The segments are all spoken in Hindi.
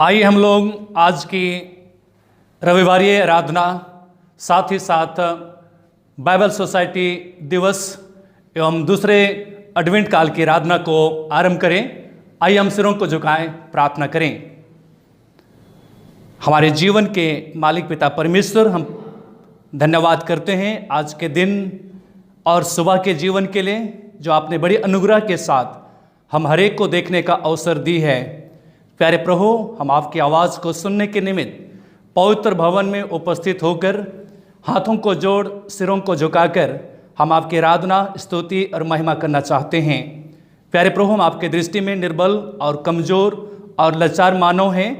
आइए हम लोग आज की रविवारीय आराधना, साथ ही साथ बाइबल सोसाइटी दिवस एवं दूसरे एडवेंट काल की आराधना को आरंभ करें। आइए हम सिरों को झुकाएं, प्रार्थना करें। हमारे जीवन के मालिक पिता परमेश्वर, हम धन्यवाद करते हैं आज के दिन और सुबह के जीवन के लिए, जो आपने बड़ी अनुग्रह के साथ हम हरेक को देखने का अवसर दी है। प्यारे प्रभु, हम आपकी आवाज़ को सुनने के निमित्त पवित्र भवन में उपस्थित होकर हाथों को जोड़, सिरों को झुकाकर हम आपकी आराधना, स्तुति और महिमा करना चाहते हैं। प्यारे प्रभु, हम आपके दृष्टि में निर्बल और कमज़ोर और लाचार मानव हैं।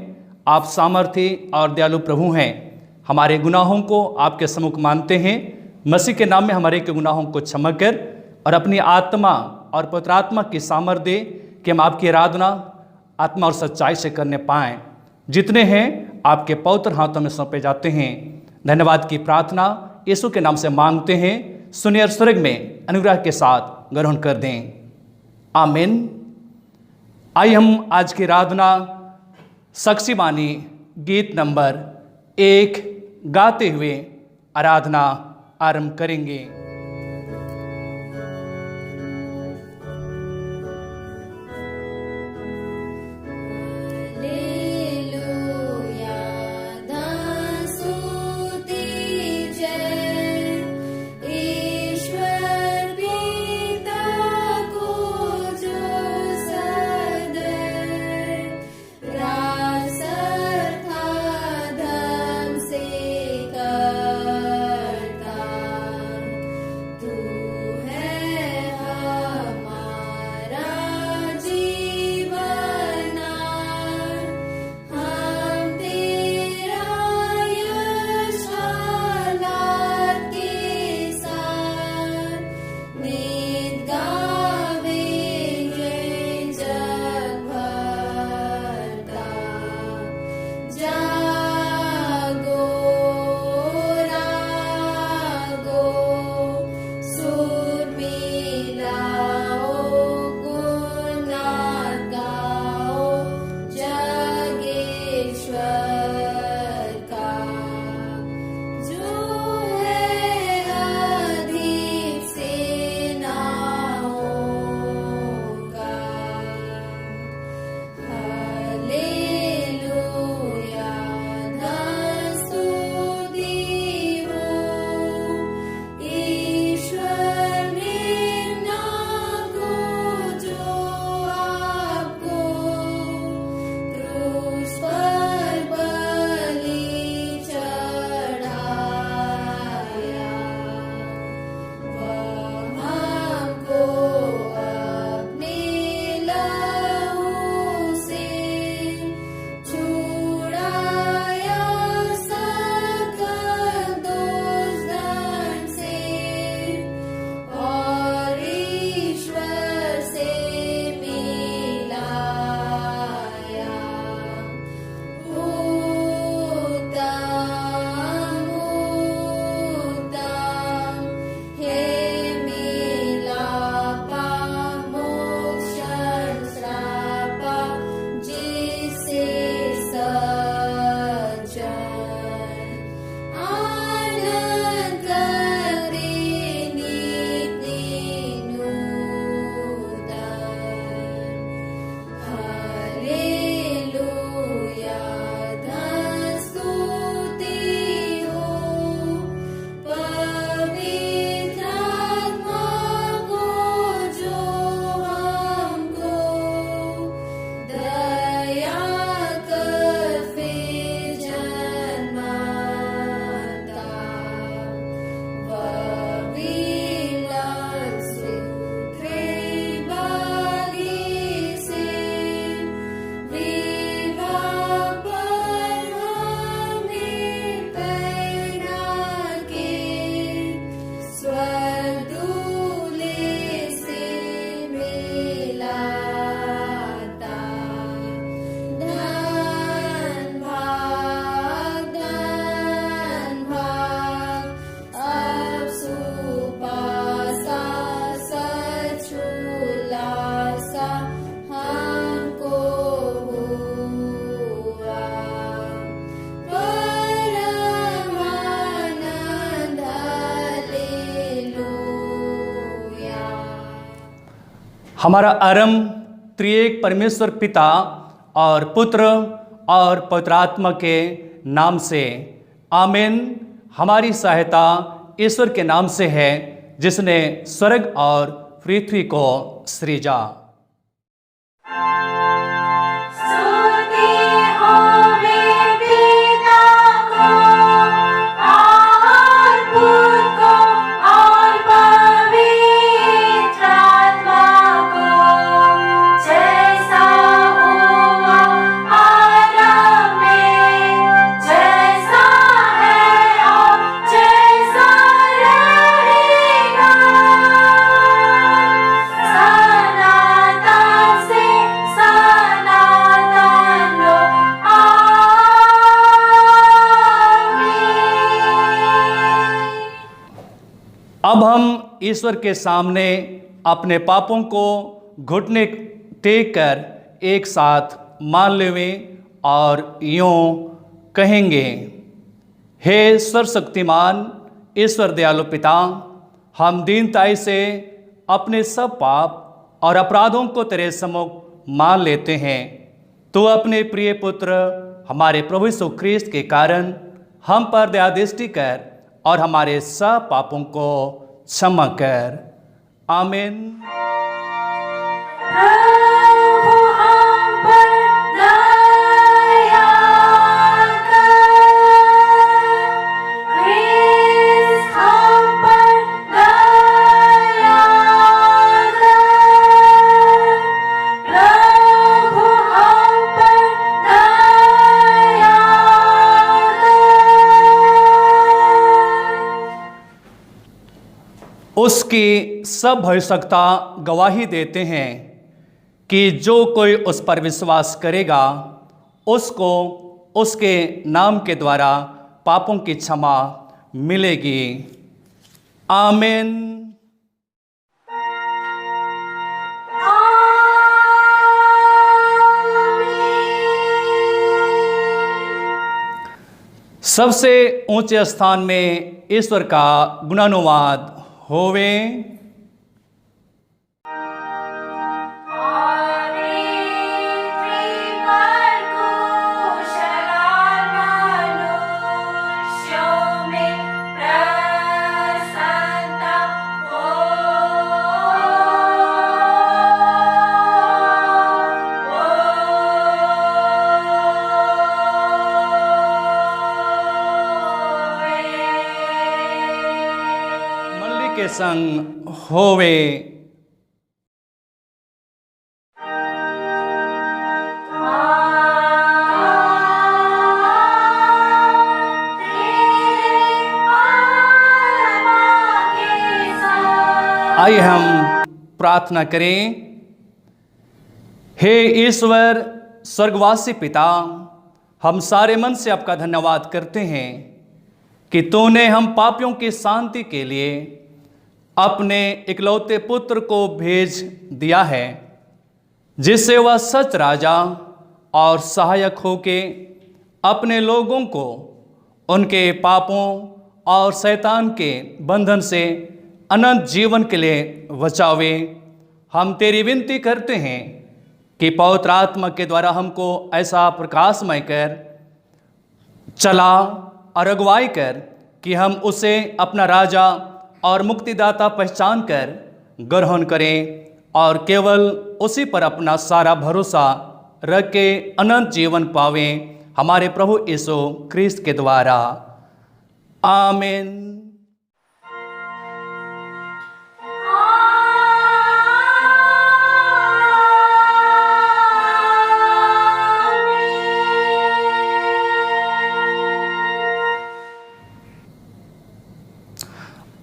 आप सामर्थी और दयालु प्रभु हैं। हमारे गुनाहों को आपके सम्मुख मानते हैं। मसीह के नाम में हमारे के गुनाहों को क्षमा कर और अपनी आत्मा और पवित्र आत्मा की सामर्थ्य दे कि हम आपकी आराधना आत्मा और सच्चाई से करने पाएँ। जितने हैं आपके पवित्र हाथों में सौंपे जाते हैं। धन्यवाद की प्रार्थना यीशु के नाम से मांगते हैं। सुनिए और स्वर्ग में अनुग्रह के साथ ग्रहण कर दें, आमीन। आइए हम आज की आराधना साक्षी बानी गीत नंबर 1 गाते हुए आराधना आरंभ करेंगे। हमारा आरंभ त्रिएक परमेश्वर पिता और पुत्र और पवित्र आत्मा के नाम से, आमीन। हमारी सहायता ईश्वर के नाम से है, जिसने स्वर्ग और पृथ्वी को सृजा। अब हम ईश्वर के सामने अपने पापों को घुटने टेक कर एक साथ मान लेवें और यूं कहेंगे, हे सर्वशक्तिमान ईश्वर दयालु पिता, हम दीनताई से अपने सब पाप और अपराधों को तेरे सम्मुख मान लेते हैं। तो अपने प्रिय पुत्र हमारे प्रभु यीशु ख्रीस्त के कारण हम पर दया दृष्टि कर और हमारे सब पापों को क्षमा कर। आमीन। उसकी सब भविष्यवक्ता गवाही देते हैं कि जो कोई उस पर विश्वास करेगा उसको उसके नाम के द्वारा पापों की क्षमा मिलेगी। आमीन। सबसे ऊंचे स्थान में ईश्वर का गुणानुवाद होवे। के संग होवे। आइए हम प्रार्थना करें। हे ईश्वर स्वर्गवासी पिता, हम सारे मन से आपका धन्यवाद करते हैं कि तूने हम पापियों की शांति के लिए अपने इकलौते पुत्र को भेज दिया है, जिससे वह सच राजा और सहायक होके अपने लोगों को उनके पापों और शैतान के बंधन से अनंत जीवन के लिए बचावे। हम तेरी विनती करते हैं कि पवित्र आत्मा के द्वारा हमको ऐसा प्रकाशमय कर चला और अगुवाई कर कि हम उसे अपना राजा और मुक्तिदाता पहचान कर ग्रहण करें और केवल उसी पर अपना सारा भरोसा रख के अनंत जीवन पावें, हमारे प्रभु यीशु ख्रीस्त के द्वारा। आमीन।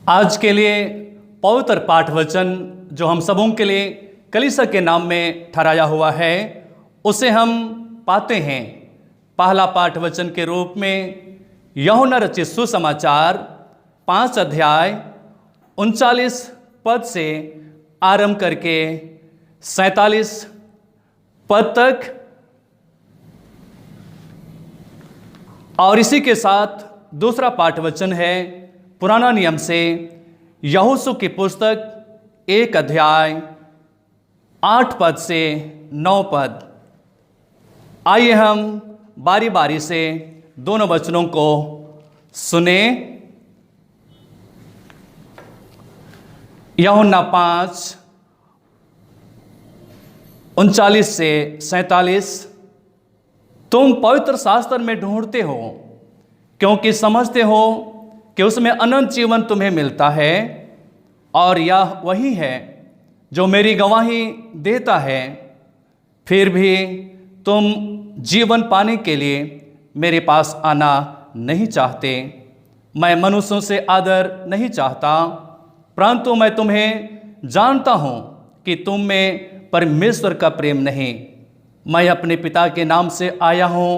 आज के लिए पवित्र पाठ वचन जो हम सबों के लिए कलीसिया के नाम में ठहराया हुआ है, उसे हम पाते हैं पहला पाठ वचन के रूप में यूहन्ना रचित सुसमाचार 5 अध्याय 39 पद से आरंभ करके 47 पद तक, और इसी के साथ दूसरा पाठ वचन है पुराना नियम से यहोशू की पुस्तक 1 अध्याय 8 पद से 9 पद। आइए हम बारी बारी से दोनों वचनों को सुने। यूहन्ना 5 39 से 47। तुम पवित्र शास्त्र में ढूंढते हो क्योंकि समझते हो कि उसमें अनंत जीवन तुम्हें मिलता है, और यह वही है जो मेरी गवाही देता है। फिर भी तुम जीवन पाने के लिए मेरे पास आना नहीं चाहते। मैं मनुष्यों से आदर नहीं चाहता, परंतु मैं तुम्हें जानता हूँ कि तुम में परमेश्वर का प्रेम नहीं। मैं अपने पिता के नाम से आया हूँ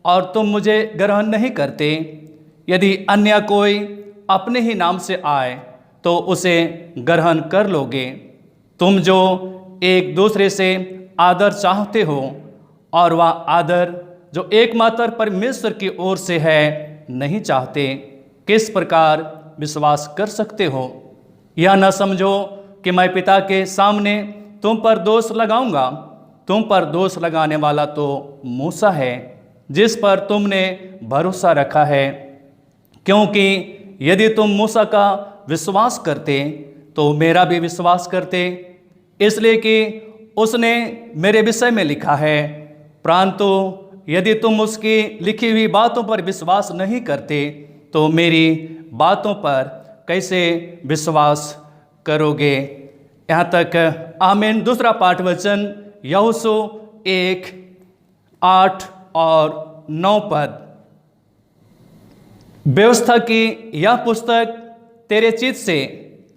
और तुम मुझे ग्रहण नहीं करते। यदि अन्य कोई अपने ही नाम से आए तो उसे ग्रहण कर लोगे। तुम जो एक दूसरे से आदर चाहते हो, और वह आदर जो एकमात्र परमेश्वर की ओर से है नहीं चाहते, किस प्रकार विश्वास कर सकते हो? यह न समझो कि मैं पिता के सामने तुम पर दोष लगाऊंगा। तुम पर दोष लगाने वाला तो मूसा है, जिस पर तुमने भरोसा रखा है। क्योंकि यदि तुम मूसा का विश्वास करते तो मेरा भी विश्वास करते, इसलिए कि उसने मेरे विषय में लिखा है। परंतु यदि तुम उसकी लिखी हुई बातों पर विश्वास नहीं करते तो मेरी बातों पर कैसे विश्वास करोगे? यहाँ तक आमीन। दूसरा पाठ वचन यहोशू 1 8 और 9 पद। व्यवस्था की यह पुस्तक तेरे चित्त से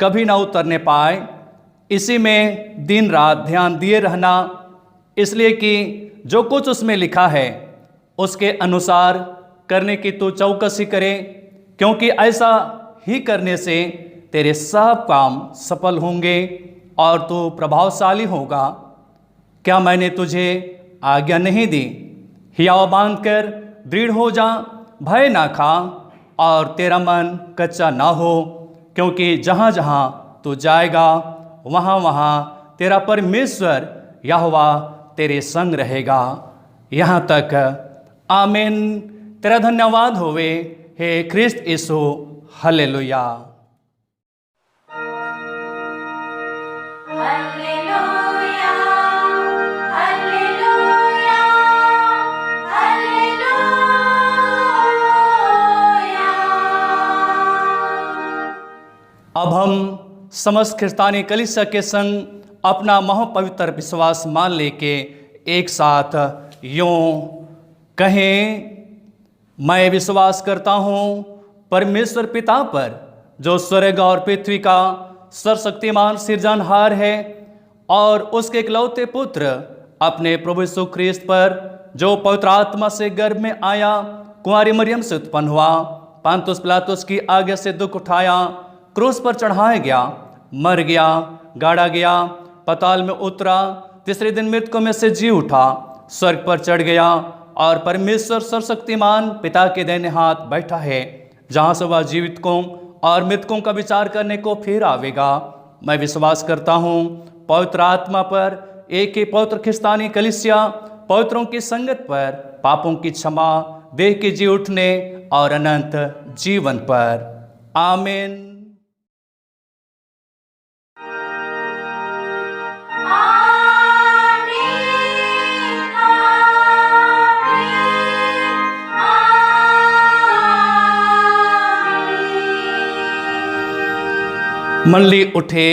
कभी ना उतरने पाए, इसी में दिन रात ध्यान दिए रहना, इसलिए कि जो कुछ उसमें लिखा है उसके अनुसार करने की तू चौकसी करे, क्योंकि ऐसा ही करने से तेरे सब काम सफल होंगे और तू प्रभावशाली होगा। क्या मैंने तुझे आज्ञा नहीं दी? हियाव बांधकर दृढ़ हो जा, भय ना खा और तेरा मन कच्चा ना हो, क्योंकि जहाँ जहाँ तू जाएगा वहाँ वहाँ तेरा परमेश्वर यहोवा तेरे संग रहेगा। यहाँ तक आमीन। तेरा धन्यवाद होवे हे ख्रिस्त यीशु। हालेलुया। Hallelujah, hallelujah, hallelujah. अब हम समस्त ख्रिस्तानी कलीसिया के संग अपना महापवित्र विश्वास मान लेके एक साथ यूं कहें, मैं विश्वास करता हूँ परमेश्वर पिता पर, जो स्वर्ग और पृथ्वी का सर्वशक्तिमान सृजनहार है, और उसके इकलौते पुत्र अपने प्रभु यीशु ख्रीस्त पर, जो पवित्र आत्मा से गर्भ में आया, कुंवारी मरियम से उत्पन्न हुआ, पांतुस पिलातुस की आज्ञा से दुख उठाया, क्रूस पर चढ़ाया गया, मर गया, गाड़ा गया, पाताल में उतरा, तीसरे दिन मृतकों में से जी उठा, स्वर्ग पर चढ़ गया और परमेश्वर सर्वशक्तिमान पिता के दाहिने हाथ बैठा है, जहाँ से वह जीवितों और मृतकों का विचार करने को फिर आवेगा। मैं विश्वास करता हूँ पवित्र आत्मा पर, एक ही पवित्र ख्रिस्तानी कलीसिया, पवित्रों की संगत पर, पापों की क्षमा, देह के जी उठने और अनंत जीवन पर। आमीन। मंडली उठे।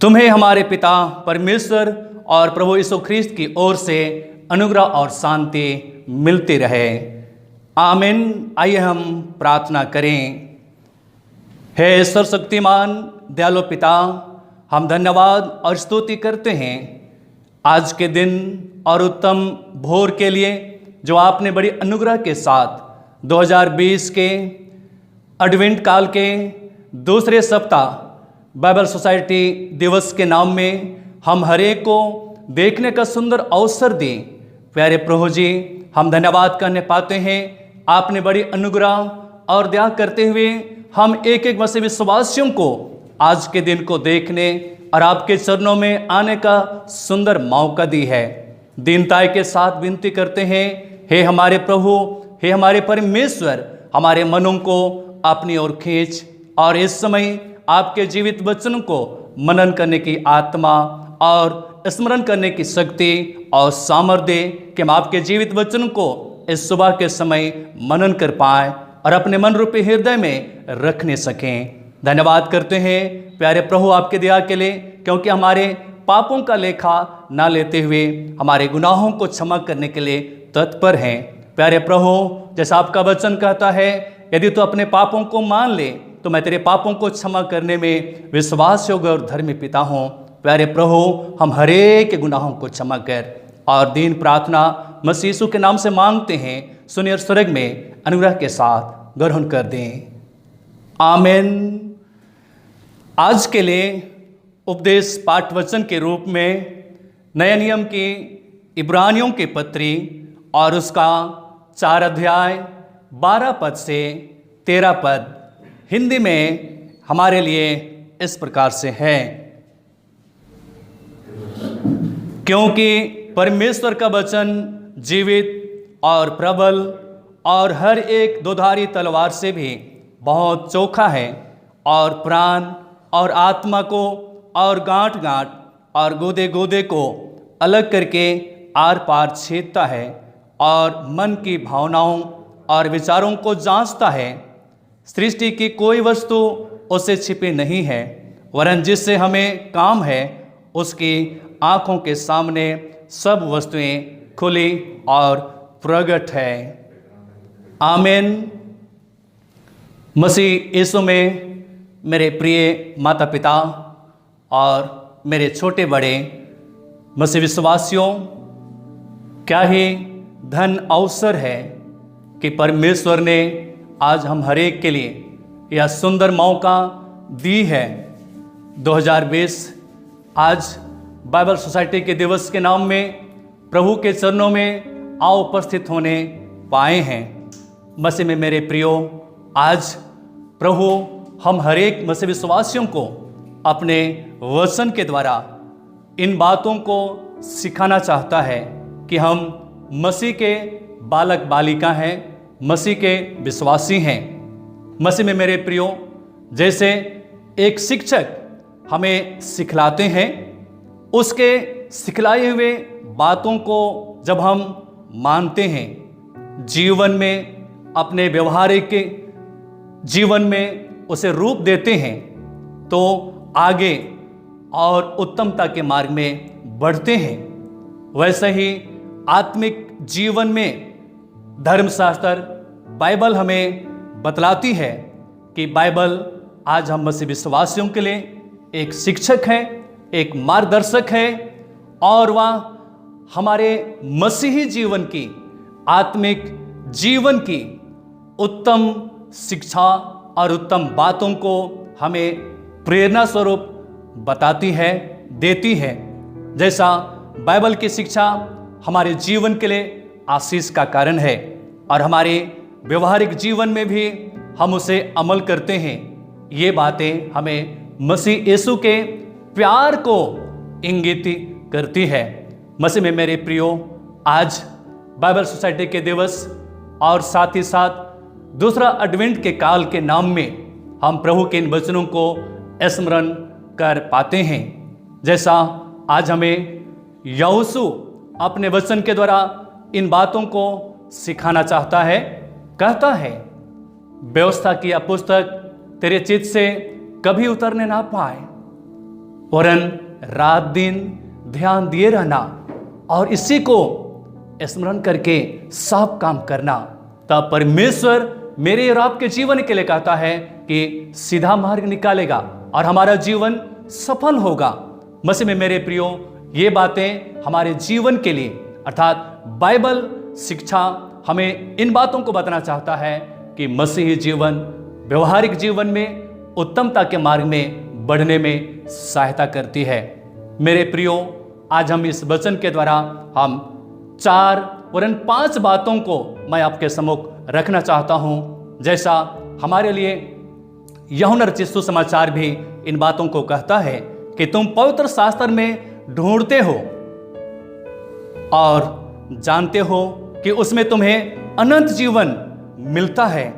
तुम्हें हमारे पिता परमेश्वर और प्रभु यीशु ख्रीस्त की ओर से अनुग्रह और शांति मिलती रहे। आमीन। आइए हम प्रार्थना करें। हे सर्वशक्तिमान दयालु पिता, हम धन्यवाद और स्तुति करते हैं आज के दिन और उत्तम भोर के लिए, जो आपने बड़ी अनुग्रह के साथ 2020 के एडवेंट काल के दूसरे सप्ताह बाइबल सोसाइटी दिवस के नाम में हम हरेक को देखने का सुंदर अवसर दें। प्यारे प्रभु जी, हम धन्यवाद करने पाते हैं। आपने बड़ी अनुग्रह और दया करते हुए हम एक एक मसीह विश्वासियों को आज के दिन को देखने और आपके चरणों में आने का सुंदर मौका दी है। दीनता के साथ विनती करते हैं, हे हमारे प्रभु, हे हमारे परमेश्वर, हमारे मनों को अपनी ओर खींच और इस समय आपके जीवित वचन को मनन करने की आत्मा और स्मरण करने की शक्ति और सामर्थ्य दे कि हम आपके जीवित वचन को इस सुबह के समय मनन कर पाए और अपने मन रूपी हृदय में रखने सकें। धन्यवाद करते हैं प्यारे प्रभु आपके दया के लिए, क्योंकि हमारे पापों का लेखा ना लेते हुए हमारे गुनाहों को क्षमा करने के लिए तत्पर हैं। प्यारे प्रभु, जैसा आपका वचन कहता है, यदि तू अपने पापों को मान ले तो मैं तेरे पापों को क्षमा करने में विश्वास योग्य और धर्मी पिता हूँ। प्यारे प्रभु, हम हरेक के गुनाहों को क्षमा कर और दीन प्रार्थना मसीह यीशु के नाम से मांगते हैं। सुनिए स्वर्ग में अनुग्रह के साथ ग्रहण कर दें। आमीन। आज के लिए उपदेश पाठ वचन के रूप में नए नियम की इब्रानियों के पत्री और उसका 4 अध्याय 12 पद से 13 पद हिंदी में हमारे लिए इस प्रकार से है। क्योंकि परमेश्वर का वचन जीवित और प्रबल और हर एक दोधारी तलवार से भी बहुत चोखा है और प्राण और आत्मा को और गांठ गांठ और गोदे गोदे को अलग करके आर पार छेदता है और मन की भावनाओं और विचारों को जांचता है। सृष्टि की कोई वस्तु उससे छिपी नहीं है, वरन जिससे हमें काम है उसकी आँखों के सामने सब वस्तुएं खुली और प्रगट है। आमीन। मसीह यीशु में मेरे प्रिय माता पिता और मेरे छोटे बड़े मसीह विश्वासियों, क्या ही धन अवसर है कि परमेश्वर ने आज हम हरेक के लिए यह सुंदर मौका दी है। 2020 आज बाइबल सोसाइटी के दिवस के नाम में प्रभु के चरणों में आओ उपस्थित होने पाए हैं। मसीह में मेरे प्रियो, आज प्रभु हम हरेक मसीह विश्वासियों को अपने वचन के द्वारा इन बातों को सिखाना चाहता है कि हम मसीह के बालक बालिका हैं, मसीह के विश्वासी हैं। मसीह में मेरे प्रियो, जैसे एक शिक्षक हमें सिखलाते हैं, उसके सिखलाए हुए बातों को जब हम मानते हैं, जीवन में अपने व्यवहारिक जीवन में उसे रूप देते हैं, तो आगे और उत्तमता के मार्ग में बढ़ते हैं। वैसे ही आत्मिक जीवन में धर्मशास्त्र बाइबल हमें बतलाती है कि बाइबल आज हम मसीह विश्वासियों के लिए एक शिक्षक है, एक मार्गदर्शक है और वह हमारे मसीही जीवन की, आत्मिक जीवन की उत्तम शिक्षा और उत्तम बातों को हमें प्रेरणा स्वरूप बताती है, देती है। जैसा बाइबल की शिक्षा हमारे जीवन के लिए आशीष का कारण है और हमारे व्यवहारिक जीवन में भी हम उसे अमल करते हैं। ये बातें हमें मसीह यीशु के प्यार को इंगित करती है। मसीह में मेरे प्रियो, आज बाइबल सोसाइटी के दिवस और साथ ही साथ दूसरा एडवेंट के काल के नाम में हम प्रभु के इन वचनों को स्मरण कर पाते हैं। जैसा आज हमें यहोशू अपने वचन के द्वारा इन बातों को सिखाना चाहता है। कहता है, व्यवस्था की यह पुस्तक तेरे चित्त से कभी उतरने ना पाए, वरन रात दिन ध्यान दिए रहना और इसी को स्मरण करके सब काम करना, तब परमेश्वर मेरे और आपके जीवन के लिए कहता है कि सीधा मार्ग निकालेगा और हमारा जीवन सफल होगा। मसीह में मेरे प्रियो, ये बातें हमारे जीवन के लिए अर्थात बाइबल शिक्षा हमें इन बातों को बताना चाहता है कि मसीही जीवन व्यवहारिक जीवन में उत्तमता के मार्ग में बढ़ने में सहायता करती है। मेरे प्रियो, आज हम इस वचन के द्वारा हम 4 वरन 5 बातों को मैं आपके सम्मुख रखना चाहता हूं। जैसा हमारे लिए यूहन्ना रचित सुसमाचार भी इन बातों को कहता है कि तुम पवित्र शास्त्र में ढूंढते हो और जानते हो कि उसमें तुम्हें अनंत जीवन मिलता है,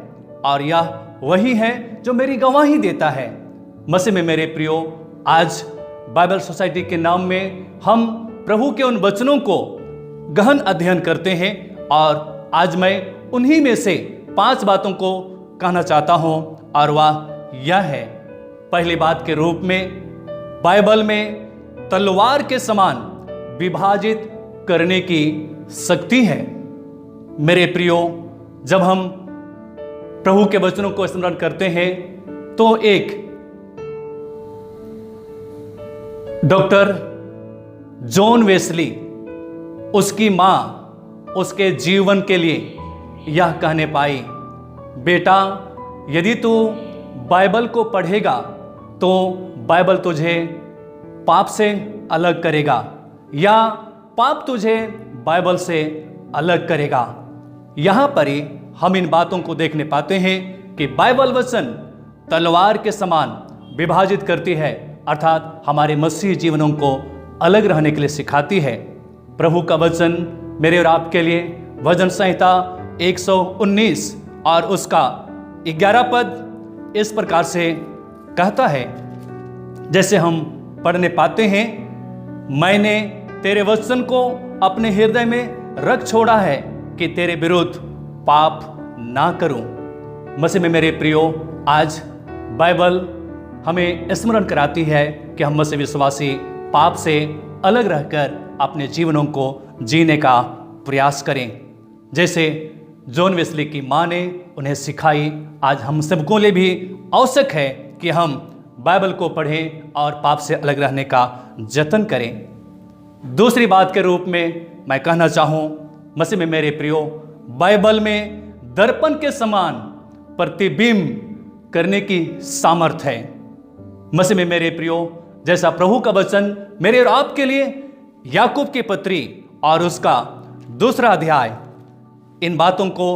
और यह वही है जो मेरी गवाही देता है। मसीह में मेरे प्रियो, आज बाइबल सोसाइटी के नाम में हम प्रभु के उन वचनों को गहन अध्ययन करते हैं, और आज मैं उन्हीं में से 5 बातों को कहना चाहता हूं, और वह यह है। पहली बात के रूप में, बाइबल में तलवार के समान विभाजित करने की शक्ति है। मेरे प्रियो, जब हम प्रभु के वचनों को स्मरण करते हैं तो एक डॉक्टर जॉन वेस्ली, उसकी मां उसके जीवन के लिए यह कहने पाई, बेटा यदि तू बाइबल को पढ़ेगा तो बाइबल तुझे पाप से अलग करेगा, या पाप तुझे बाइबल से अलग करेगा। यहां पर ही हम इन बातों को देखने पाते हैं कि बाइबल वचन तलवार के समान विभाजित करती है, अर्थात हमारे मसीही जीवनों को अलग रहने के लिए सिखाती है। प्रभु का वचन मेरे और आपके लिए भजन संहिता 119 और उसका 11 पद इस प्रकार से कहता है, जैसे हम पढ़ने पाते हैं, मैंने तेरे वचन को अपने हृदय में रख छोड़ा है कि तेरे विरुद्ध पाप ना करूं। मसीह में मेरे प्रियो, आज बाइबल हमें स्मरण कराती है कि हम मसीह विश्वासी पाप से अलग रहकर अपने जीवनों को जीने का प्रयास करें। जैसे जॉन वेस्ली की मां ने उन्हें सिखाई, आज हम सबको लिए भी आवश्यक है कि हम बाइबल को पढ़ें और पाप से अलग रहने का जतन करें। दूसरी बात के रूप में मैं कहना चाहूं, मसीह में मेरे प्रियो, बाइबल में दर्पण के समान प्रतिबिंब करने की सामर्थ्य है। मसीह में मेरे प्रियो, जैसा प्रभु का वचन मेरे और आपके लिए याकूब की पत्री और उसका 2 अध्याय इन बातों को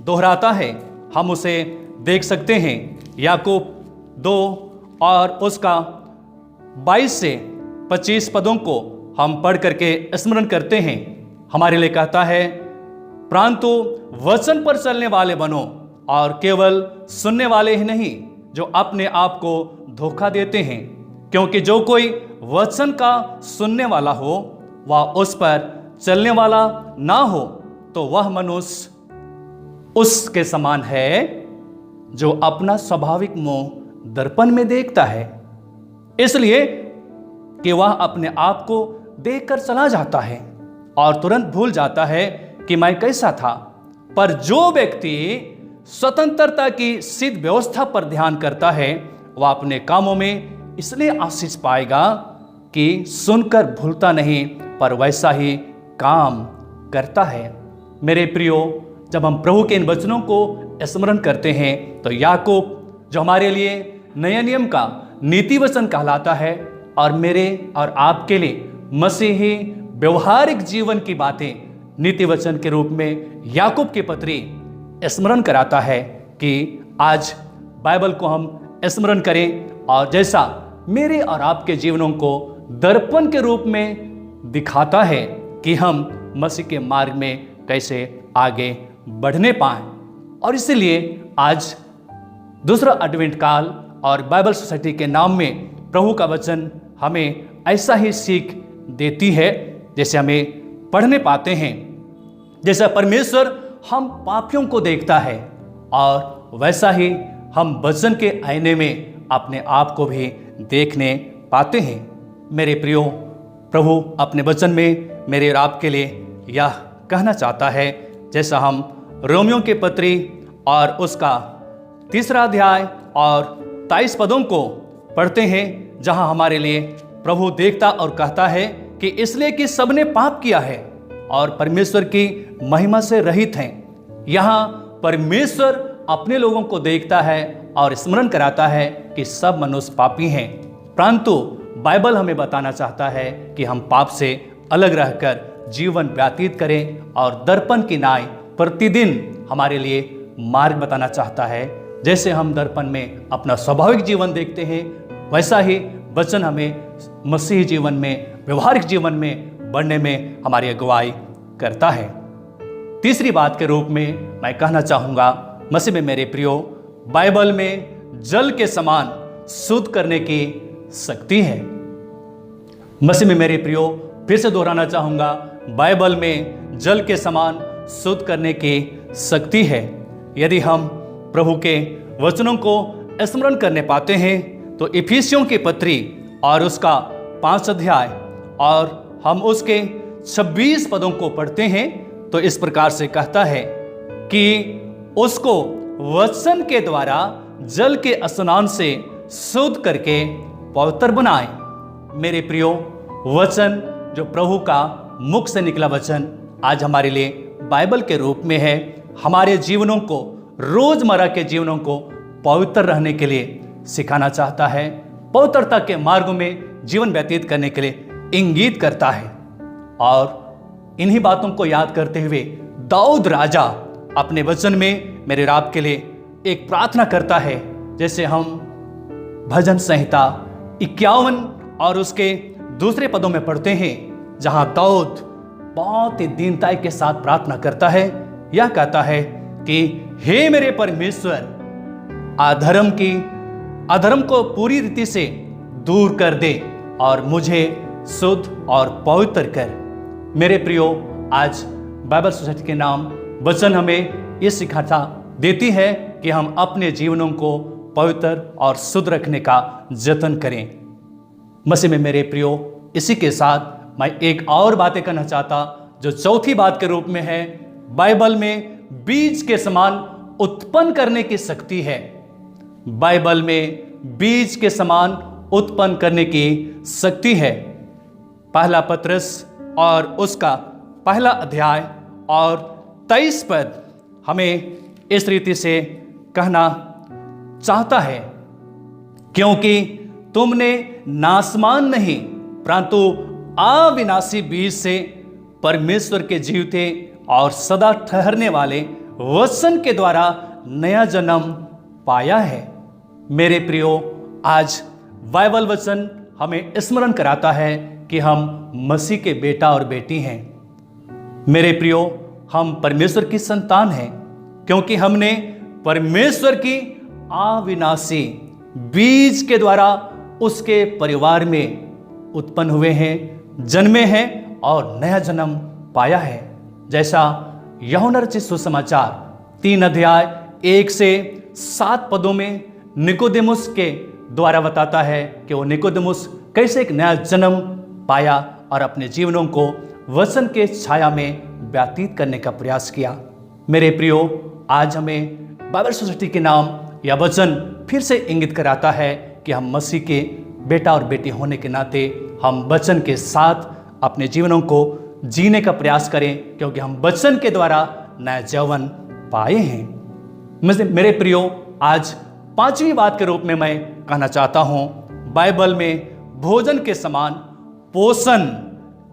दोहराता है, हम उसे देख सकते हैं। याकूब 2 और उसका 22 से 25 पदों को हम पढ़ करके स्मरण करते हैं। हमारे लिए कहता है, परंतु वचन पर चलने वाले बनो, और केवल सुनने वाले ही नहीं जो अपने आप को धोखा देते हैं, क्योंकि जो कोई वचन का सुनने वाला हो वह उस पर चलने वाला ना हो तो वह मनुष्य उसके समान है जो अपना स्वाभाविक मुंह दर्पण में देखता है, इसलिए कि वह अपने आप को देखकर चला जाता है और तुरंत भूल जाता है कि मैं कैसा था। पर जो व्यक्ति स्वतंत्रता की सिद्ध व्यवस्था पर ध्यान करता है वह अपने कामों में इसलिए आशीष पाएगा कि सुनकर भूलता नहीं पर वैसा ही काम करता है। मेरे प्रियो, जब हम प्रभु के इन वचनों को स्मरण करते हैं तो याकूब, जो हमारे लिए नए नियम का नीति वचन कहलाता है और मेरे और आपके लिए मसीही व्यवहारिक जीवन की बातें नीति वचन के रूप में याकूब की पत्री स्मरण कराता है कि आज बाइबल को हम स्मरण करें और जैसा मेरे और आपके जीवनों को दर्पण के रूप में दिखाता है कि हम मसीह के मार्ग में कैसे आगे बढ़ने पाएं। और इसलिए आज दूसरा एडवेंट काल और बाइबल सोसाइटी के नाम में प्रभु का वचन हमें ऐसा ही सीख देती है, जैसे हमें पढ़ने पाते हैं। जैसा परमेश्वर हम पापियों को देखता है और वैसा ही हम वचन के आईने में अपने आप को भी देखने पाते हैं। मेरे प्रियो, प्रभु अपने वचन में मेरे और आपके लिए यह कहना चाहता है, जैसा हम रोमियों के पत्री और उसका 3 अध्याय और 23 पदों को पढ़ते हैं, जहां हमारे लिए प्रभु देखता और कहता है कि इसलिए कि सबने पाप किया है और परमेश्वर की महिमा से रहित हैं। यहाँ परमेश्वर अपने लोगों को देखता है और स्मरण कराता है कि सब मनुष्य पापी हैं, परंतु बाइबल हमें बताना चाहता है कि हम पाप से अलग रहकर जीवन व्यतीत करें और दर्पण की नाई प्रतिदिन हमारे लिए मार्ग बताना चाहता है। जैसे हम दर्पण में अपना स्वाभाविक जीवन देखते हैं, वैसा ही वचन हमें मसीही जीवन में, व्यवहारिक जीवन में बढ़ने में हमारी अगुवाई करता है। तीसरी बात के रूप में मैं कहना चाहूँगा, मसीह में मेरे प्रियो, बाइबल में जल के समान शुद्ध करने की शक्ति है। मसीह में मेरे प्रियो, फिर से दोहराना चाहूँगा, बाइबल में जल के समान शुद्ध करने की शक्ति है। यदि हम प्रभु के वचनों को स्मरण करने पाते हैं तो इफिसियों की पत्री और उसका 5 अध्याय और हम उसके 26 पदों को पढ़ते हैं तो इस प्रकार से कहता है कि उसको वचन के द्वारा जल के स्नान से शुद्ध करके पवित्र बनाए। मेरे प्रियो, वचन जो प्रभु का मुख से निकला वचन आज हमारे लिए बाइबल के रूप में है, हमारे जीवनों को, रोजमर्रा के जीवनों को पवित्र रहने के लिए सिखाना चाहता है, पवित्रता के मार्ग में जीवन व्यतीत करने के लिए इंगित करता है। और इन्हीं बातों को याद करते हुए दाऊद राजा अपने वचन में मेरे रब के लिए एक प्रार्थना करता है, जैसे हम भजन संहिता 51 और उसके दूसरे पदों में पढ़ते हैं, जहां दाऊद बहुत ही दीनता के साथ प्रार्थना करता है। यह कहता है कि हे मेरे परमेश्वर, अधर्म को पूरी रीति से दूर कर दे और मुझे शुद्ध और पवित्र कर। मेरे प्रियो, आज बाइबल सोसाइटी के नाम वचन हमें ये सिखाता देती है कि हम अपने जीवनों को पवित्र और शुद्ध रखने का जतन करें। मसीह में मेरे प्रियो, इसी के साथ मैं एक और बातें कहना चाहता, जो चौथी बात के रूप में है, बाइबल में बीज के समान उत्पन्न करने की शक्ति है। बाइबल में बीज के समान उत्पन्न करने की शक्ति है। पहला पत्रस और उसका पहला अध्याय और 23 पद हमें इस रीति से कहना चाहता है, क्योंकि तुमने नासमान नहीं परंतु अविनाशी बीज से परमेश्वर के जीवते और सदा ठहरने वाले वचन के द्वारा नया जन्म पाया है। मेरे प्रियो, आज बाइबल वचन हमें स्मरण कराता है कि हम मसीह के बेटा और बेटी हैं। मेरे प्रियो, हम परमेश्वर की संतान हैं, क्योंकि हमने परमेश्वर की अविनाशी बीज के द्वारा उसके परिवार में उत्पन्न हुए हैं, जन्मे हैं और नया जन्म पाया है। जैसा यूहन्ना रचित सुसमाचार 3 अध्याय 1 से 7 पदों में निकोदेमुस के द्वारा बताता है कि वो निकोदेमुस कैसे एक नया जन्म पाया और अपने जीवनों को वचन के छाया में व्यतीत करने का प्रयास किया। मेरे प्रियो, आज हमें बाइबल सोसाइटी के नाम या वचन फिर से इंगित कराता है कि हम मसीह के बेटा और बेटी होने के नाते हम वचन के साथ अपने जीवनों को जीने का प्रयास करें, क्योंकि हम वचन के द्वारा नया जीवन पाए हैं। मेरे प्रियो, आज 5वीं बात के रूप में मैं कहना चाहता हूं, बाइबल में भोजन के समान पोषण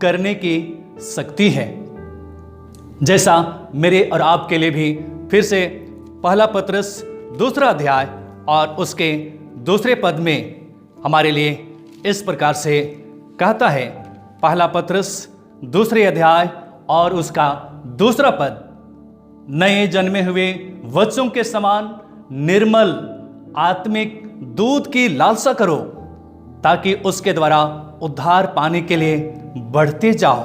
करने की शक्ति है। जैसा मेरे और आपके लिए भी फिर से पहला पत्रस 2 अध्याय और उसके 2 पद में हमारे लिए इस प्रकार से कहता है। पहला पत्रस 2 अध्याय और उसका 2 पद, नए जन्मे हुए बच्चों के समान निर्मल आत्मिक दूध की लालसा करो, ताकि उसके द्वारा उद्धार पाने के लिए बढ़ते जाओ।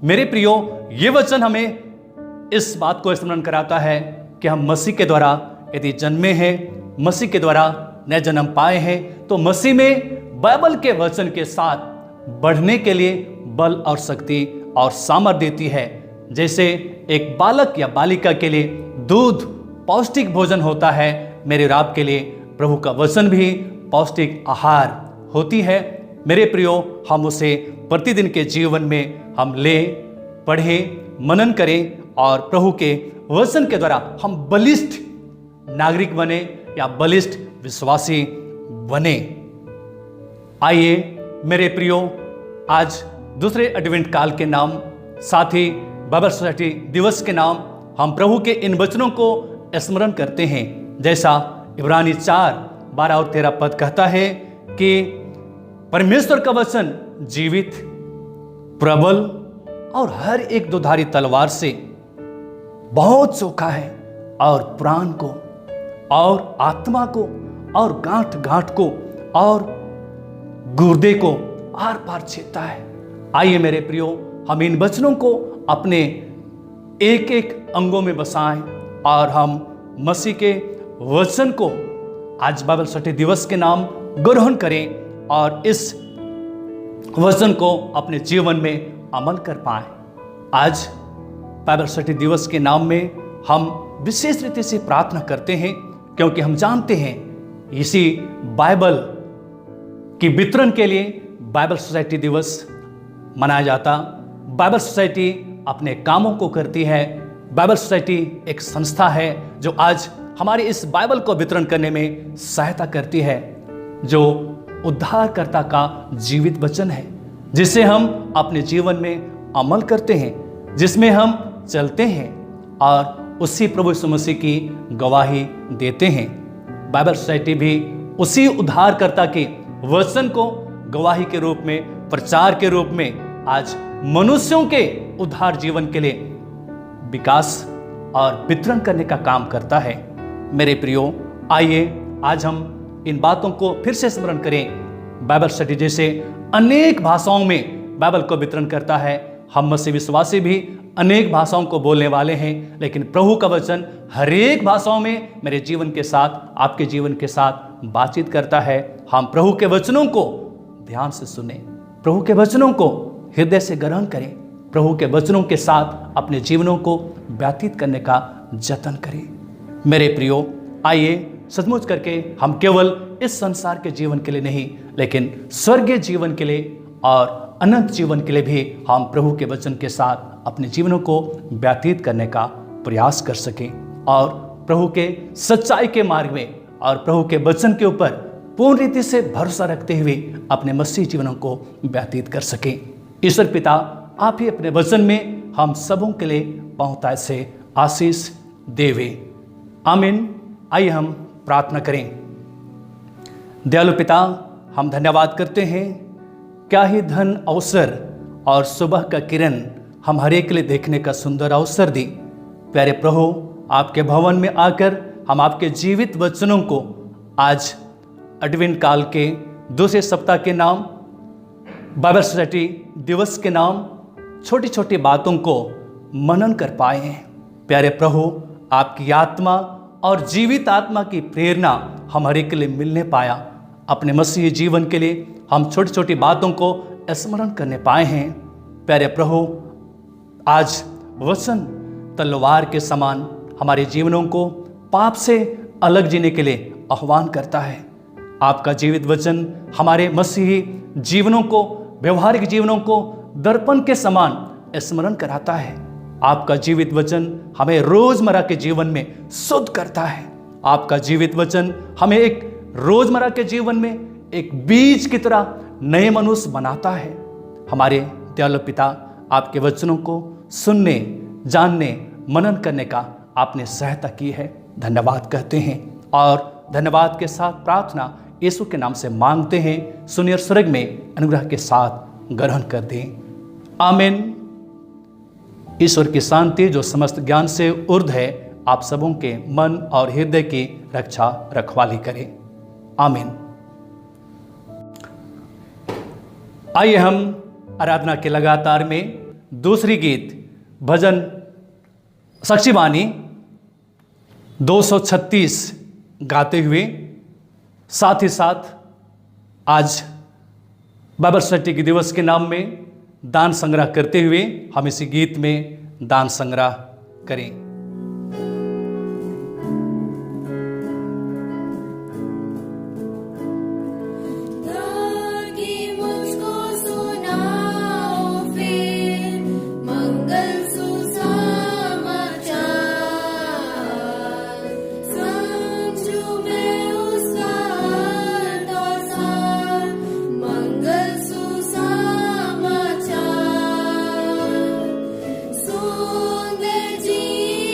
मेरे प्रियो, ये वचन हमें इस बात को स्मरण कराता है कि हम मसीह के द्वारा यदि जन्मे हैं, मसीह के द्वारा नया जन्म पाए हैं, तो मसीह में बाइबल के वचन के साथ बढ़ने के लिए बल और शक्ति और सामर्थ्य देती है। जैसे एक बालक या बालिका के लिए दूध पौष्टिक भोजन होता है, मेरे रब के लिए प्रभु का वचन भी पौष्टिक आहार होती है। मेरे प्रियो, हम उसे प्रतिदिन के जीवन में हम ले, पढ़ें, मनन करें और प्रभु के वचन के द्वारा हम बलिष्ठ नागरिक बने या बलिष्ठ विश्वासी बने। आइए मेरे प्रियो, आज दूसरे एडवेंट काल के नाम, साथ ही बाइबल सोसाइटी दिवस के नाम हम प्रभु के इन वचनों को स्मरण करते हैं। जैसा इब्रानी 4:12 और 13 पद कहता है कि परमेश्वर का वचन जीवित, प्रबल और हर एक दुधारी तलवार से बहुत चोखा है और प्राण को और आत्मा को और गांठ गांठ को और गुर्दे को आर पार छेदता है। आइए मेरे प्रियो, हम इन वचनों को अपने एक एक अंगों में बसाएं और हम मसीह के वचन को आज बाइबल स्टडी दिवस के नाम ग्रहण करें और इस वचन को अपने जीवन में अमल कर पाएं। आज बाइबल स्टडी दिवस के नाम में हम विशेष रीति से प्रार्थना करते हैं, क्योंकि हम जानते हैं इसी बाइबल की वितरण के लिए बाइबल सोसाइटी दिवस मनाया जाता। बाइबल सोसाइटी अपने कामों को करती है। बाइबल सोसाइटी एक संस्था है जो आज हमारे इस बाइबल को वितरण करने में सहायता करती है, जो उद्धारकर्ता का जीवित वचन है, जिसे हम अपने जीवन में अमल करते हैं, जिसमें हम चलते हैं और उसी प्रभु यीशु मसीह की गवाही देते हैं। बाइबल सोसाइटी भी उसी उद्धारकर्ता के वचन को गवाही के रूप में, प्रचार के रूप में आज मनुष्यों के उद्धार जीवन के लिए विकास और वितरण करने का काम करता है। मेरे प्रियो, आइए आज हम इन बातों को फिर से स्मरण करें। बाइबल स्टडी जैसे अनेक भाषाओं में बाइबल को वितरण करता है। हम मसीह विश्वासी भी अनेक भाषाओं को बोलने वाले हैं, लेकिन प्रभु का वचन हर एक भाषाओं में मेरे जीवन के साथ, आपके जीवन के साथ बातचीत करता है। हम प्रभु के वचनों को ध्यान से सुने, प्रभु के वचनों को हृदय से ग्रहण करें, प्रभु के वचनों के साथ अपने जीवनों को व्यतीत करने का जतन करें। मेरे प्रियो, आइए सचमुच करके हम केवल इस संसार के जीवन के लिए नहीं, लेकिन स्वर्गीय जीवन के लिए और अनंत जीवन के लिए भी हम प्रभु के वचन के साथ अपने जीवनों को व्यतीत करने का प्रयास कर सकें और प्रभु के सच्चाई के मार्ग में और प्रभु के वचन के ऊपर पूर्ण रीति से भरोसा रखते हुए अपने मसीह जीवनों को व्यतीत कर सकें। ईश्वर पिता, आप ही अपने वचन में हम सबों के लिए बहुतायत से आशीष देवे। आमीन। आइए हम प्रार्थना करें। दयालु पिता, हम धन्यवाद करते हैं, क्या ही धन अवसर और सुबह का किरण हम हर एक के लिए देखने का सुंदर अवसर दी। प्यारे प्रभु, आपके भवन में आकर हम आपके जीवित वचनों को आज एडवेंट काल के दूसरे सप्ताह के नाम बाइबल सोसाइटी दिवस के नाम छोटी छोटी बातों को मनन कर पाए हैं। प्यारे प्रभु, आपकी आत्मा और जीवित आत्मा की प्रेरणा हम हर एक के लिए मिलने पाया। अपने मसीही जीवन के लिए हम छोटी छोटी बातों को स्मरण करने पाए हैं। प्यारे प्रभु, आज वचन तलवार के समान हमारे जीवनों को पाप से अलग जीने के लिए आह्वान करता है। आपका जीवित वचन हमारे मसीही जीवनों को, व्यवहारिक जीवनों को दर्पण के समान स्मरण कराता है। आपका जीवित वचन हमें रोजमर्रा के जीवन में शुद्ध करता है। आपका जीवित वचन हमें एक रोजमर्रा के जीवन में एक बीज की तरह नए मनुष्य बनाता है। हमारे दयालु पिता, आपके वचनों को सुनने, जानने, मनन करने का आपने सहायता की है। धन्यवाद कहते हैं और धन्यवाद के साथ प्रार्थना यीशु के नाम से मांगते हैं। सुनिए और स्वर्ग में अनुग्रह के साथ ग्रहण कर दें। आमीन। ईश्वर की शांति जो समस्त ज्ञान से ऊर्ध्व है, आप सबों के मन और हृदय की रक्षा रखवाली करे। आमीन। आइए हम आराधना के लगातार में दूसरी गीत भजन साक्षीवाणी 236 गाते हुए, साथ ही साथ आज बाइबल सोसाइटी के दिवस के नाम में दान संग्रह करते हुए हम इसी गीत में दान संग्रह करें। जी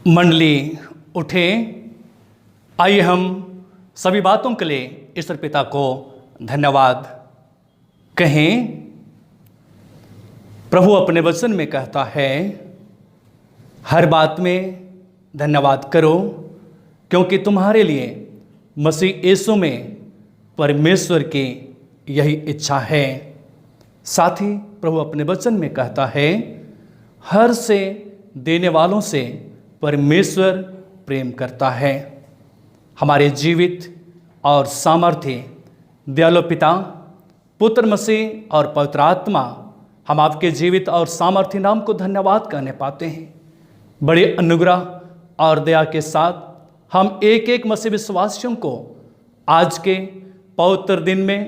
मंडली उठे, आइए हम सभी बातों के लिए ईश्वर पिता को धन्यवाद कहें। प्रभु अपने वचन में कहता है, हर बात में धन्यवाद करो, क्योंकि तुम्हारे लिए मसीह यीशु में परमेश्वर की यही इच्छा है। साथ ही प्रभु अपने वचन में कहता है, हर से देने वालों से परमेश्वर प्रेम करता है। हमारे जीवित और सामर्थ्य दयालु पिता, पुत्र मसीह और पवित्र आत्मा, हम आपके जीवित और सामर्थ्य नाम को धन्यवाद कहने पाते हैं। बड़े अनुग्रह और दया के साथ हम एक एक मसीह विश्वासियों को आज के पवित्र दिन में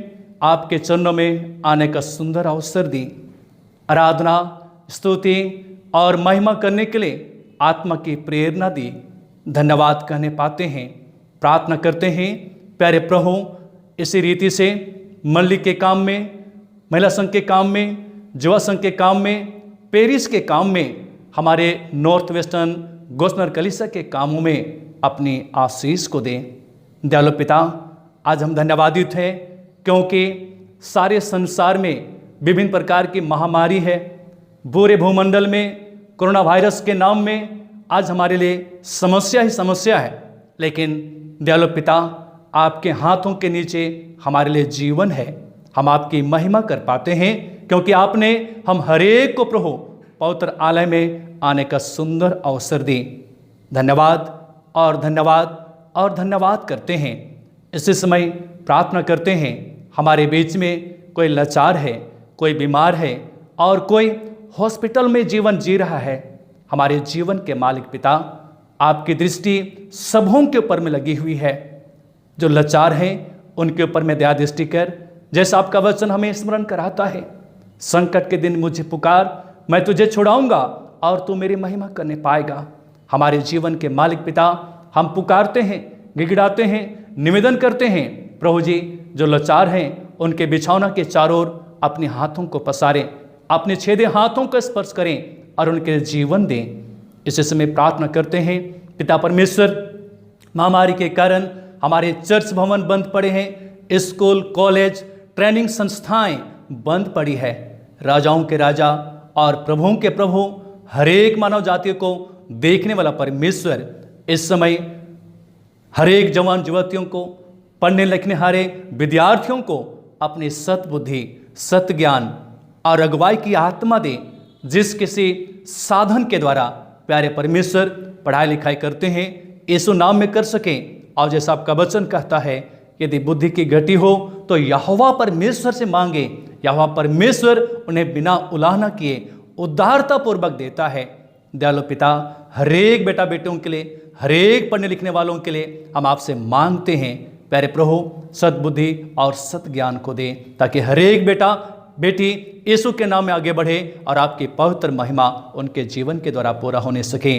आपके चरणों में आने का सुंदर अवसर दी। आराधना, स्तुति और महिमा करने के लिए आत्मा की प्रेरणा दी। धन्यवाद कहने पाते हैं। प्रार्थना करते हैं, प्यारे प्रभु, इसी रीति से मंडली के काम में, महिला संघ के काम में, युवा संघ के काम में, पेरिस के काम में, हमारे नॉर्थ वेस्टर्न गोस्नर कलीसिया के कामों में अपनी आशीष को दें। दयालु पिता, आज हम धन्यवादित हैं क्योंकि सारे संसार में विभिन्न प्रकार की महामारी है। पूरे भूमंडल में कोरोना वायरस के नाम में आज हमारे लिए समस्या ही समस्या है, लेकिन दयालु पिता, आपके हाथों के नीचे हमारे लिए जीवन है। हम आपकी महिमा कर पाते हैं क्योंकि आपने हम हरेक को प्रभु पवित्र आलय में आने का सुंदर अवसर दी। धन्यवाद और धन्यवाद और धन्यवाद करते हैं। इसी समय प्रार्थना करते हैं, हमारे बीच में कोई लाचार है, कोई बीमार है और कोई हॉस्पिटल में जीवन जी रहा है। हमारे जीवन के मालिक पिता, आपकी दृष्टि सबों के ऊपर में लगी हुई है। जो लाचार हैं उनके ऊपर में दया दृष्टि कर, जैसा आपका वचन हमें स्मरण कराता है, संकट के दिन मुझे पुकार, मैं तुझे छुड़ाऊंगा और तू मेरी महिमा करने पाएगा। हमारे जीवन के मालिक पिता, हम पुकारते हैं, गिड़गिड़ाते हैं, निवेदन करते हैं, प्रभु जी, जो लाचार हैं उनके बिछौना के चारों ओर अपने हाथों को पसारें, अपने छेदे हाथों को स्पर्श करें और उनके जीवन दें। इसी समय प्रार्थना करते हैं, पिता परमेश्वर, महामारी के कारण हमारे चर्च भवन बंद पड़े हैं, स्कूल, कॉलेज, ट्रेनिंग संस्थाएं बंद पड़ी है। राजाओं के राजा और प्रभुओं के प्रभु, हरेक मानव जाति को देखने वाला परमेश्वर, इस समय हरेक जवान युवतियों को, पढ़ने लिखने हारे विद्यार्थियों को अपनी सद्बुद्धि, सत्य ज्ञान और अगुवाई की आत्मा दे, जिस किसी साधन के द्वारा प्यारे परमेश्वर पढ़ाई लिखाई करते हैं यीशु नाम में कर सकें। और जैसा आपका वचन कहता है, यदि बुद्धि की घटी हो तो यहोवा परमेश्वर से मांगे, यहोवा परमेश्वर उन्हें बिना उलाहना किए उदारता पूर्वक देता है। दयालु पिता, हरेक बेटा बेटियों के लिए, हरेक पढ़ने लिखने वालों के लिए हम आपसे मांगते हैं, प्यारे प्रभु, सद्बुद्धि और सत्य ज्ञान को दे, ताकि हरेक बेटा बेटी यीशु के नाम में आगे बढ़े और आपकी पवित्र महिमा उनके जीवन के द्वारा पूरा होने सके।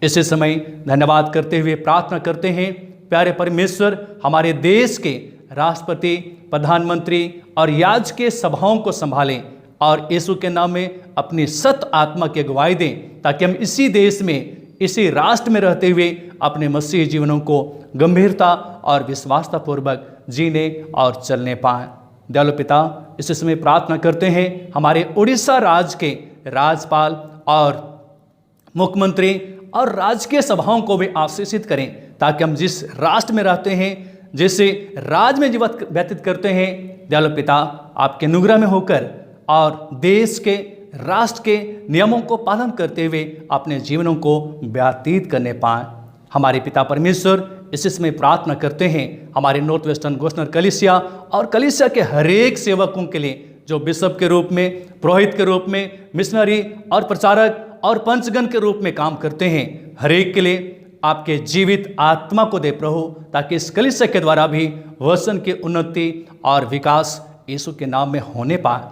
इसी समय धन्यवाद करते हुए प्रार्थना करते हैं, प्यारे परमेश्वर, हमारे देश के राष्ट्रपति, प्रधानमंत्री और याजकीय सभाओं को संभालें और यीशु के नाम में अपनी सत्य आत्मा की अगुवाई दें, ताकि हम इसी देश में, इसी राष्ट्र में रहते हुए अपने मसीही जीवनों को गंभीरता और विश्वासतापूर्वक जीने और चलने पाएं। दयालु पिता, इस समय प्रार्थना करते हैं, हमारे उड़ीसा राज्य के राज्यपाल और मुख्यमंत्री और राजकीय सभाओं को भी आशीषित करें, ताकि हम जिस राष्ट्र में रहते हैं, जिस राज्य में जीवन व्यतीत करते हैं, दयालु पिता, आपके अनुग्रह में होकर और देश के, राष्ट्र के नियमों को पालन करते हुए अपने जीवनों को व्यतीत करने पाएं। हमारे पिता परमेश्वर, इसी समय प्रार्थना करते हैं हमारे नॉर्थ वेस्टर्न गोस्नर कलीसिया और कलीसिया के हरेक सेवकों के लिए, जो बिशप के रूप में, पुरोहित के रूप में, मिशनरी और प्रचारक और पंचगण के रूप में काम करते हैं। हरेक के लिए आपके जीवित आत्मा को दे प्रभु, ताकि इस कलीसिया के द्वारा भी वचन की उन्नति और विकास यीशु के नाम में होने पाए।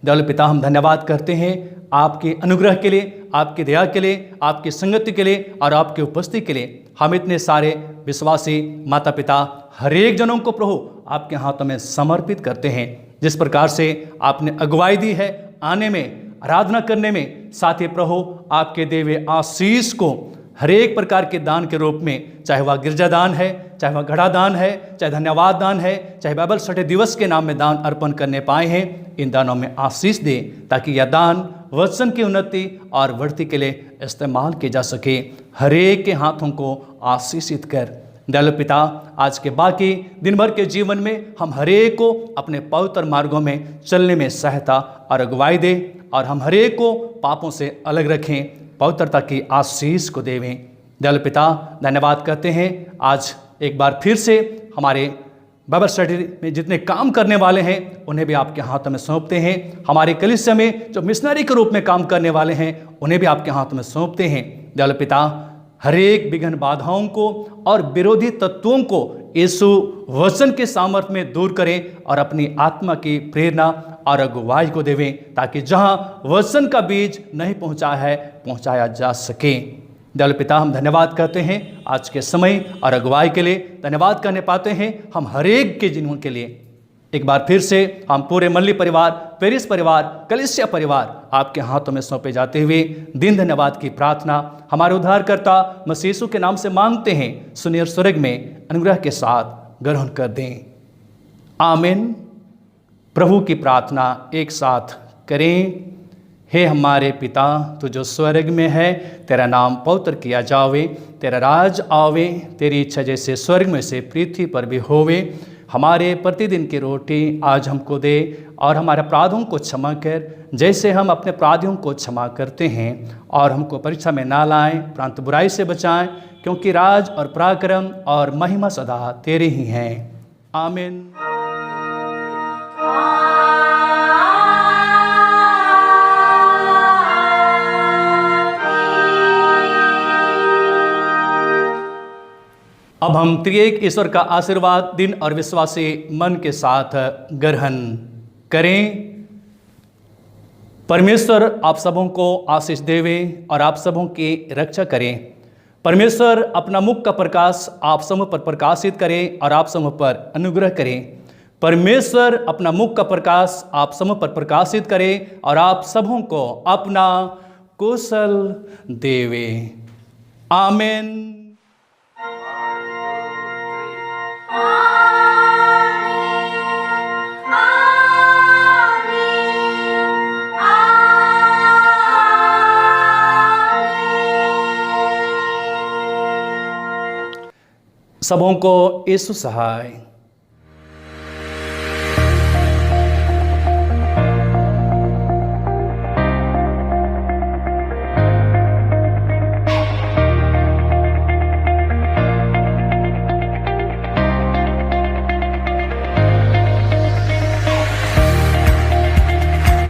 दयालु पिता, हम धन्यवाद करते हैं आपके अनुग्रह के लिए, आपकी दया के लिए, आपकी संगति के लिए और आपकी उपस्थिति के लिए। हम इतने सारे विश्वासी माता पिता हरेक जनों को प्रभु आपके हाथों में समर्पित करते हैं। जिस प्रकार से आपने अगुवाई दी है आने में, आराधना करने में, साथ ही प्रभु आपके देवे आशीष को हर एक प्रकार के दान के रूप में, चाहे वह गिरजा दान है, चाहे वह घड़ा दान है, चाहे धन्यवाद दान है, चाहे बाइबल स्टडी दिवस के नाम में दान अर्पण करने पाए हैं, इन दानों में आशीष दे ताकि यह दान वचन की उन्नति और बढ़ती के लिए इस्तेमाल किए जा सके। हर एक के हाथों को आशीषित कर दयालु पिता, आज के बाकी दिन भर के जीवन में हम हर एक को अपने पवित्र मार्गों में चलने में सहायता और अगुवाई दे और हम हर एक को पापों से अलग रखें, पवित्रता की आशीष को देवें। दयालु पिता, धन्यवाद करते हैं आज एक बार फिर से हमारे बाइबल स्टडी में जितने काम करने वाले हैं उन्हें भी आपके हाथों में सौंपते हैं। हमारे कलीसिया में जो मिशनरी के रूप में काम करने वाले हैं उन्हें भी आपके हाथों में सौंपते हैं। दयालु पिता, हर एक विघ्न बाधाओं को और विरोधी तत्वों को यीशु वचन के सामर्थ्य में दूर करें और अपनी आत्मा की प्रेरणा और अगुवाई को देवें ताकि जहां वचन का बीज नहीं पहुंचा है पहुंचाया जा सके। दयालु पिता, हम धन्यवाद करते हैं आज के समय और अगुवाई के लिए। धन्यवाद करने पाते हैं हम हर एक के जीवन के लिए। एक बार फिर से हम पूरे मल्ली परिवार, पेरिस परिवार, कलीसिया परिवार आपके हाथों में सौंपे जाते हुए दिन धन्यवाद की प्रार्थना हमारे उद्धारकर्ता मसीह यीशु के नाम से मांगते हैं। सुनिए और स्वर्ग में अनुग्रह के साथ ग्रहण कर दें। आमीन। प्रभु की प्रार्थना एक साथ करें। हे हमारे पिता, तू जो स्वर्ग में है, तेरा नाम पवित्र किया जावे, तेरा राज आवे, तेरी इच्छा जैसे स्वर्ग में से पृथ्वी पर भी होवे। हमारे प्रतिदिन की रोटी आज हमको दे और हमारे अपराधों को क्षमा कर जैसे हम अपने अपराधियों को क्षमा करते हैं, और हमको परीक्षा में ना लाएं परंतु बुराई से बचाएं, क्योंकि राज और पराक्रम और महिमा सदा तेरे ही हैं। आमीन। अब हम त्रिएक ईश्वर का आशीर्वाद दिन और विश्वासी मन के साथ ग्रहण करें। परमेश्वर आप सबों को आशीष देवे और आप सबों की रक्षा करें। परमेश्वर अपना मुख का प्रकाश आप समूह पर प्रकाशित करें और आप समूह पर अनुग्रह करें। परमेश्वर अपना मुख का प्रकाश आप समूह पर प्रकाशित करें और आप सबों को अपना कुशल देवे। आमीन। सबों को यीशु सहाय।